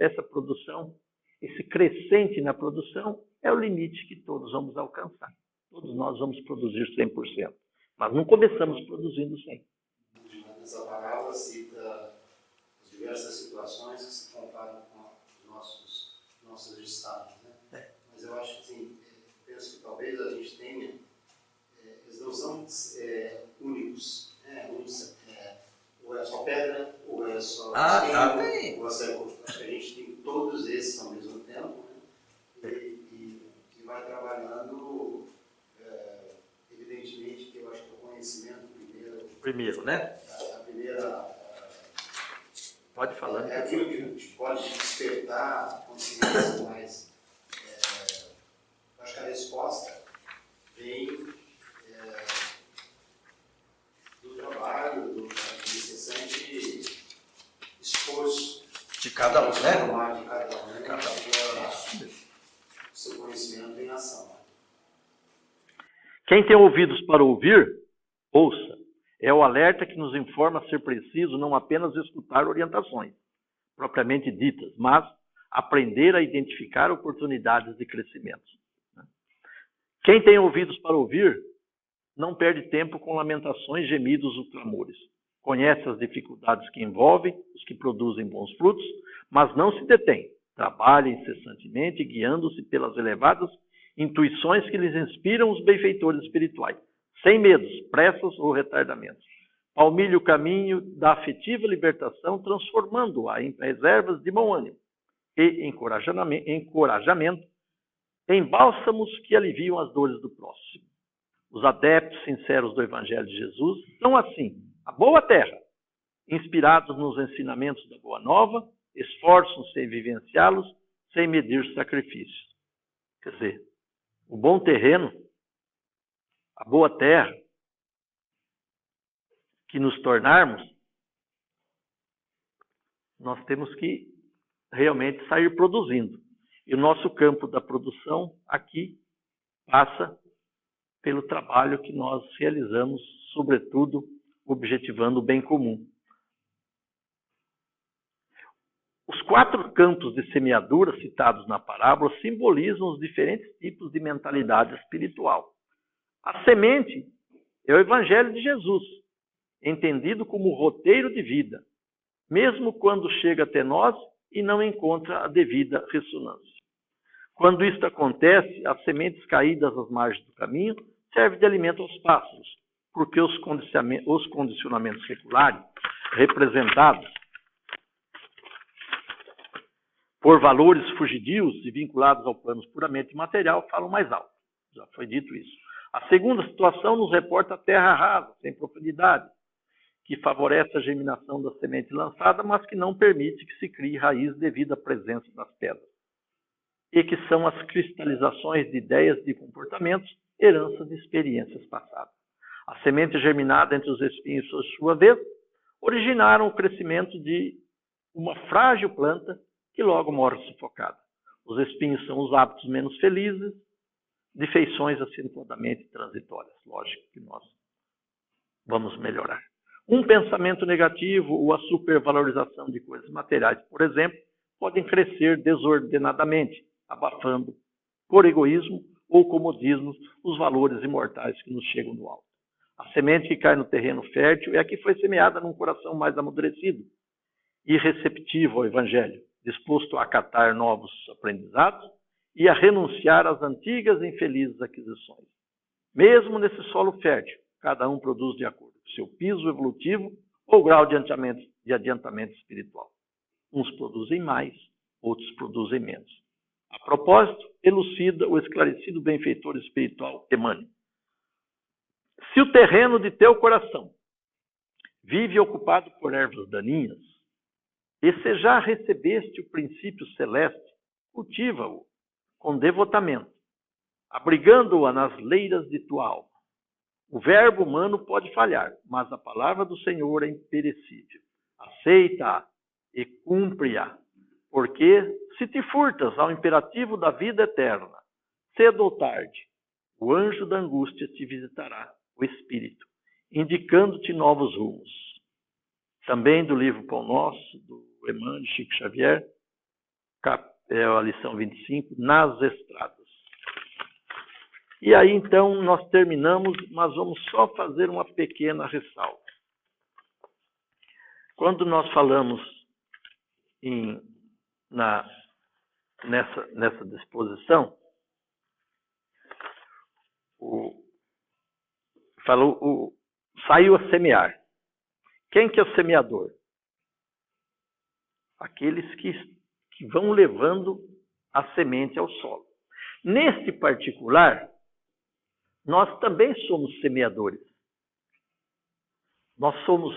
essa produção, esse crescente na produção, é o limite que todos vamos alcançar. Todos nós vamos produzir 100%. Mas não começamos produzindo 100%. Essa parábola cita as diversas situações que se comparam com os nossos estados. Né? Mas eu acho que, assim, penso que talvez a gente tenha, eles não são únicos. Né? Ou é só pedra, ou é só bem. ou acho que a gente tem todos esses ao mesmo tempo, né? E vai trabalhando, evidentemente, que eu acho que o conhecimento primeiro, né? A primeira... Pode falar. É aquilo que pode despertar a consciência, mas acho que a resposta vem do trabalho, do incessante esforço De cada um, né? de cada um, o seu conhecimento em ação. Quem tem ouvidos para ouvir, ouça. É o alerta que nos informa ser preciso não apenas escutar orientações propriamente ditas, mas aprender a identificar oportunidades de crescimento. Quem tem ouvidos para ouvir, não perde tempo com lamentações, gemidos ou clamores. Conhece as dificuldades que envolvem os que produzem bons frutos, mas não se detém. Trabalha incessantemente, guiando-se pelas elevadas intuições que lhes inspiram os benfeitores espirituais, sem medos, pressas ou retardamentos. Palmilha o caminho da afetiva libertação, transformando-a em reservas de bom ânimo e encorajamento, em bálsamos que aliviam as dores do próximo. Os adeptos sinceros do Evangelho de Jesus são, assim, a boa terra, inspirados nos ensinamentos da Boa Nova, esforçam-se em vivenciá-los sem medir sacrifícios. Quer dizer, o bom terreno, a boa terra, que nos tornarmos, nós temos que realmente sair produzindo. E o nosso campo da produção aqui passa pelo trabalho que nós realizamos, sobretudo objetivando o bem comum. Os 4 campos de semeadura citados na parábola simbolizam os diferentes tipos de mentalidade espiritual. A semente é o Evangelho de Jesus, entendido como roteiro de vida, mesmo quando chega até nós e não encontra a devida ressonância. Quando isto acontece, as sementes caídas às margens do caminho servem de alimento aos pássaros, porque os condicionamentos seculares, representados por valores fugidios e vinculados ao plano puramente material, falam mais alto. Já foi dito isso. A segunda situação nos reporta a terra rasa, sem profundidade, que favorece a germinação da semente lançada, mas que não permite que se crie raiz devido à presença das pedras, e que são as cristalizações de ideias de comportamentos, heranças de experiências passadas. A semente germinada entre os espinhos, por sua vez, originaram o crescimento de uma frágil planta que logo morre sufocada. Os espinhos são os hábitos menos felizes, de feições acentuadamente transitórias. Lógico que nós vamos melhorar. Um pensamento negativo ou a supervalorização de coisas materiais, por exemplo, podem crescer desordenadamente, abafando, por egoísmo ou comodismo, os valores imortais que nos chegam do alto. A semente que cai no terreno fértil é a que foi semeada num coração mais amadurecido e receptivo ao Evangelho, disposto a acatar novos aprendizados e a renunciar às antigas e infelizes aquisições. Mesmo nesse solo fértil, cada um produz de acordo com seu piso evolutivo ou grau de adiantamento espiritual. Uns produzem mais, outros produzem menos. A propósito, elucida o esclarecido benfeitor espiritual Emmanuel. Se o terreno de teu coração vive ocupado por ervas daninhas, e se já recebeste o princípio celeste, cultiva-o com devotamento, abrigando-a nas leiras de tua alma. O verbo humano pode falhar, mas a palavra do Senhor é imperecível. Aceita-a e cumpre-a, porque se te furtas ao imperativo da vida eterna, cedo ou tarde, o anjo da angústia te visitará, o Espírito, indicando-te novos rumos. Também do livro Pão Nosso, do Emmanuel Chico Xavier, a lição 25, nas estradas. E aí, então, nós terminamos, mas vamos só fazer uma pequena ressalva. Quando nós falamos nessa disposição, saiu a semear. Quem que é o semeador? Aqueles que vão levando a semente ao solo. Neste particular, nós também somos semeadores. Nós somos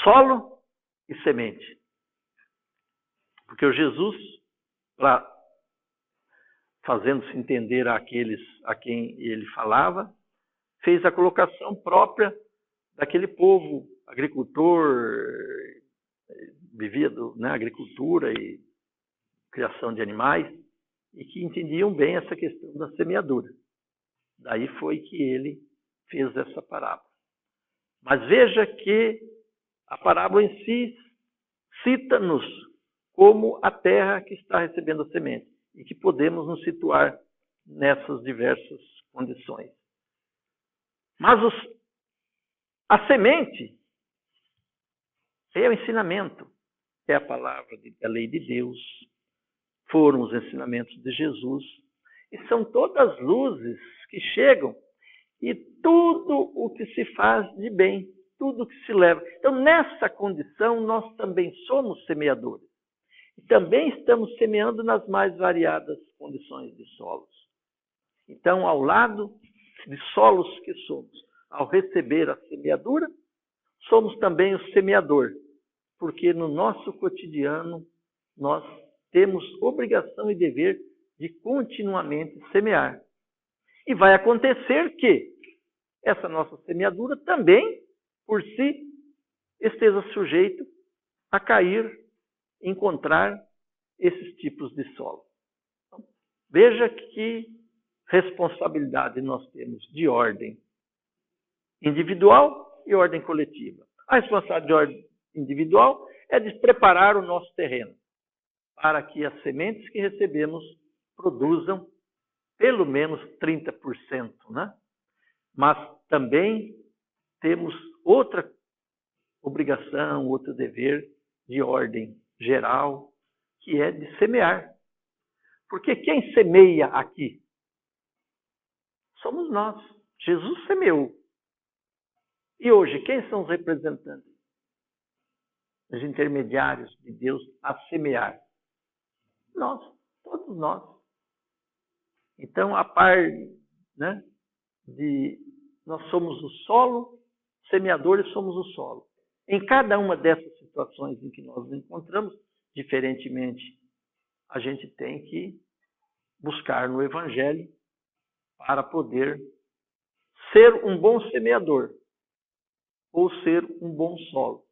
solo e semente. Porque o Jesus, fazendo-se entender àqueles a quem ele falava, fez a colocação própria daquele povo agricultor, vivia da agricultura e criação de animais, e que entendiam bem essa questão da semeadura. Daí foi que ele fez essa parábola. Mas veja que a parábola em si cita-nos como a terra que está recebendo a semente e que podemos nos situar nessas diversas condições. Mas a semente é o ensinamento, é a palavra da lei de Deus, foram os ensinamentos de Jesus, e são todas luzes que chegam, e tudo o que se faz de bem, tudo o que se leva. Então, nessa condição, nós também somos semeadores. E também estamos semeando nas mais variadas condições de solos. Então, ao lado de solos que somos, ao receber a semeadura, somos também o semeador, porque no nosso cotidiano nós temos obrigação e dever de continuamente semear. E vai acontecer que essa nossa semeadura também, por si, esteja sujeito a cair, encontrar esses tipos de solo. Então, veja que responsabilidade nós temos de ordem individual e ordem coletiva. A responsabilidade de ordem individual é de preparar o nosso terreno para que as sementes que recebemos produzam pelo menos 30%, né? Mas também temos outra obrigação, outro dever de ordem geral, que é de semear. Porque quem semeia aqui somos nós. Jesus semeou. E hoje, quem são os representantes? Os intermediários de Deus a semear? Nós, todos nós. Então, a par, né, de nós somos o solo, semeadores somos o solo. Em cada uma dessas situações em que nós nos encontramos, diferentemente, a gente tem que buscar no Evangelho para poder ser um bom semeador ou ser um bom solo.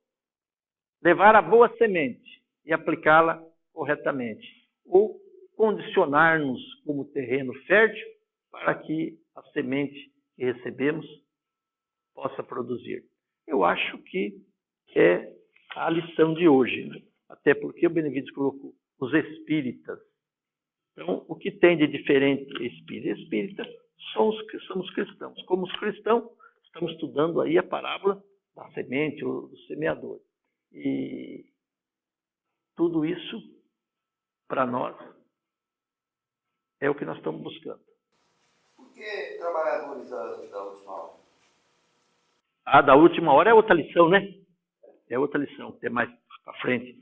Levar a boa semente e aplicá-la corretamente. Ou condicionar-nos como terreno fértil para que a semente que recebemos possa produzir. Eu acho que é a lição de hoje, né? Até porque o Benevides colocou os espíritas. Então, o que tem de diferente espírita? Espírita somos cristãos. Como os cristãos, estamos estudando aí a parábola da semente ou do semeador. E tudo isso, para nós, é o que nós estamos buscando. Por que trabalhadores da última hora? A da última hora é outra lição, né? É outra lição, tem mais para frente.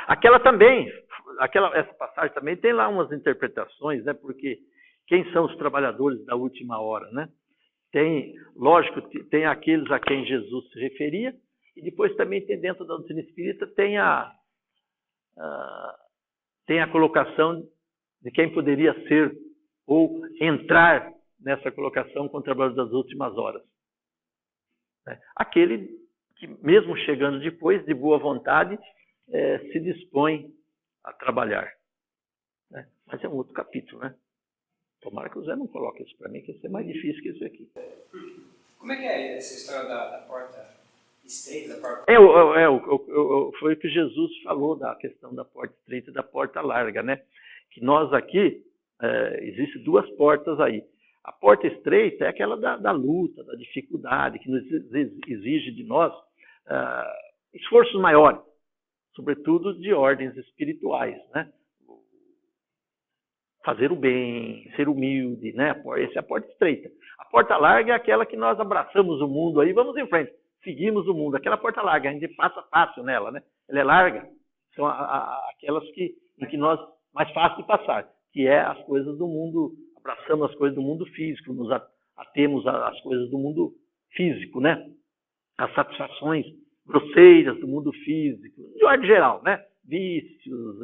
Aquela também, essa passagem também tem lá umas interpretações, né? Porque quem são os trabalhadores da última hora, né? Tem, lógico, tem aqueles a quem Jesus se referia, e depois também tem dentro da doutrina espírita, tem a colocação de quem poderia ser ou entrar nessa colocação com o trabalho das últimas horas. Aquele que, mesmo chegando depois, de boa vontade, se dispõe a trabalhar. Mas é um outro capítulo, né? Tomara que o Zé não coloque isso para mim, que isso é mais difícil que isso aqui. Como é que é essa história da porta estreita? Foi o que Jesus falou da questão da porta estreita e da porta larga, né? Que nós aqui, existem duas portas aí. A porta estreita é aquela da luta, da dificuldade, que nos exige de nós esforços maiores, sobretudo de ordens espirituais, né? Fazer o bem, ser humilde, né? Essa é a porta estreita. A porta larga é aquela que nós abraçamos o mundo aí, vamos em frente, seguimos o mundo. Aquela porta larga, a gente passa fácil nela, né? Ela é larga, são aquelas em que nós, mais fácil de passar, que é as coisas do mundo, abraçamos as coisas do mundo físico, nos atemos às coisas do mundo físico, né? As satisfações grosseiras do mundo físico, de ordem geral, né? Vícios,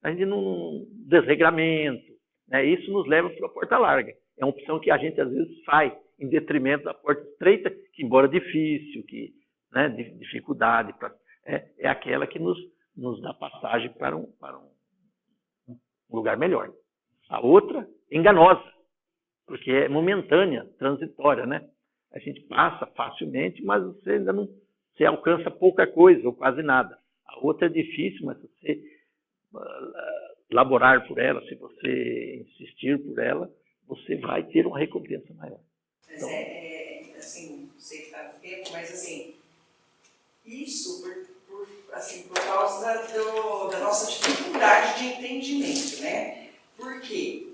a gente não desregramento, né? Isso nos leva para a porta larga. É uma opção que a gente às vezes faz em detrimento da porta estreita, que embora difícil, que, né, dificuldade, é aquela que nos dá passagem para um lugar melhor. A outra, enganosa, porque é momentânea, transitória, né? A gente passa facilmente, mas você ainda não, você alcança pouca coisa ou quase nada. A outra é difícil, mas se você laborar por ela, se você insistir por ela, você vai ter uma recompensa maior. Mas assim, não sei que está no tempo, mas assim, isso por causa da nossa dificuldade de entendimento, né? Porque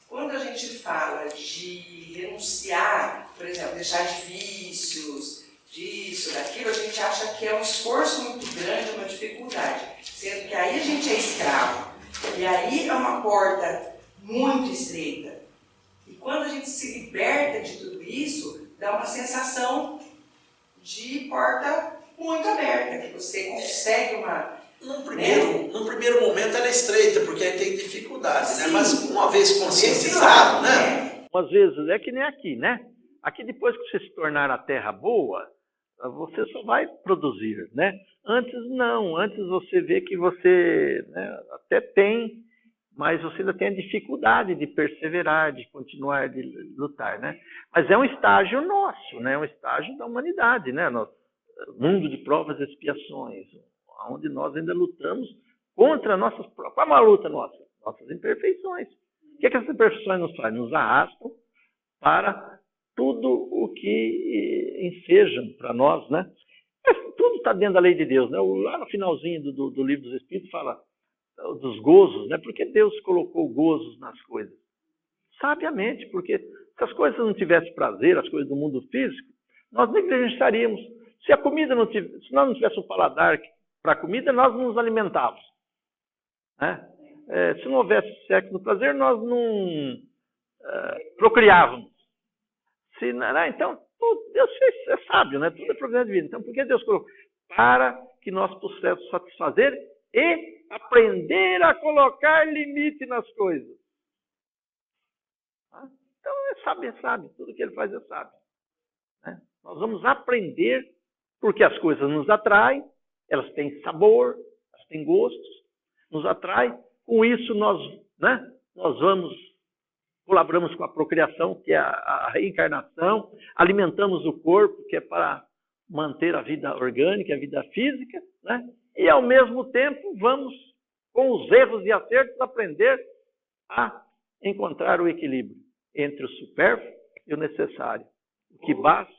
quando a gente fala de renunciar, por exemplo, deixar de vícios, disso, daquilo, a gente acha que é um esforço muito grande, uma dificuldade. Sendo que aí a gente é escravo. E aí é uma porta muito estreita. E quando a gente se liberta de tudo isso, dá uma sensação de porta muito aberta, que você consegue uma... Num primeiro momento ela é estreita, porque aí tem dificuldade, né? Mas uma vez conscientizado, né? Às vezes é que nem aqui, né? Aqui depois que você se tornar a terra boa, você só vai produzir, né? Antes não, antes você vê que você, né, até tem, mas você ainda tem a dificuldade de perseverar, de continuar, de lutar, né? Mas é um estágio nosso, né? É um estágio da humanidade, né? No mundo de provas e expiações, onde nós ainda lutamos contra nossas próprias... Qual é uma luta nossa? Nossas imperfeições. O que essas imperfeições nos fazem? Nos arrastam para tudo o que ensejam para nós, né? Mas tudo está dentro da lei de Deus, né? Lá no finalzinho do Livro dos Espíritos fala dos gozos, né? Porque Deus colocou gozos nas coisas? Sabiamente, porque se as coisas não tivessem prazer, as coisas do mundo físico, nós negligenciaríamos. Se a comida não tivesse, se nós não tivéssemos um paladar para a comida, nós não nos alimentávamos, né? Se não houvesse sexo no prazer, nós não procriávamos. Então, Deus é sábio, né? Tudo é providência divina. Então, por que Deus colocou? Para que nós possamos satisfazer e aprender a colocar limite nas coisas. Então, é sábio. Tudo que ele faz é sábio, né? Nós vamos aprender, porque as coisas nos atraem, elas têm sabor, elas têm gostos, nos atraem. Com isso, nós colaboramos com a procriação, que é a reencarnação, alimentamos o corpo, que é para manter a vida orgânica, a vida física, né? E, ao mesmo tempo, vamos, com os erros e acertos, aprender a encontrar o equilíbrio entre o supérfluo e o necessário. O que basta...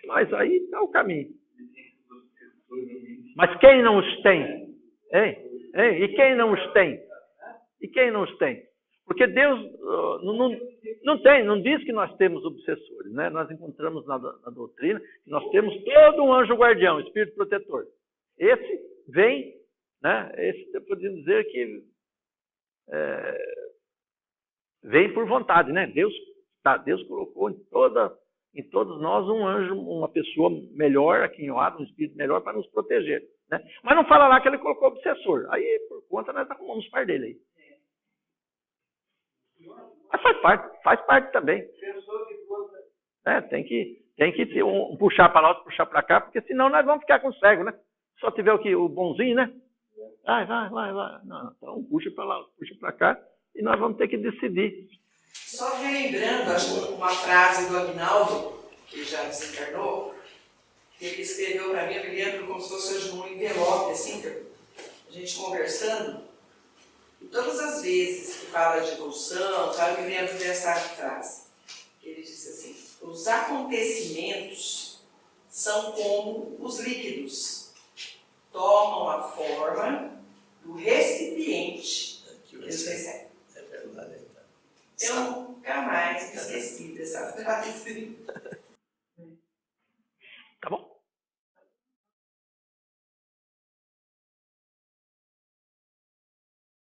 mas aí está o caminho. Mas quem não os tem? E quem não os tem? E quem não os tem? Porque Deus não diz que nós temos obsessores, né? Nós encontramos na doutrina que nós temos todo um anjo guardião, espírito protetor. Esse vem, né? Esse podemos dizer que vem por vontade, né? Deus colocou em todos nós um anjo, uma pessoa melhor, aquinhoada, um espírito melhor para nos proteger, né? Mas não fala lá que ele colocou obsessor. Aí, por conta, nós arrumamos par dele aí. Mas faz parte também. Tem que ter puxar para lá, outro puxar para cá, porque senão nós vamos ficar com cego, né? Só tiver o bonzinho, né? Vai. Não, então puxa para lá, puxa para cá, e nós vamos ter que decidir. Só relembrando, acho que uma frase do Aguinaldo, que já desencarnou, que ele escreveu para mim, eu me lembro como se fosse um envelope, assim, a gente conversando. E todas as vezes que fala de evolução, eu me lembro dessa frase. Ele disse assim: os acontecimentos são como os líquidos, tomam a forma do recipiente que eles recebem. É verdade. Eu nunca mais me esqueci dessa frase.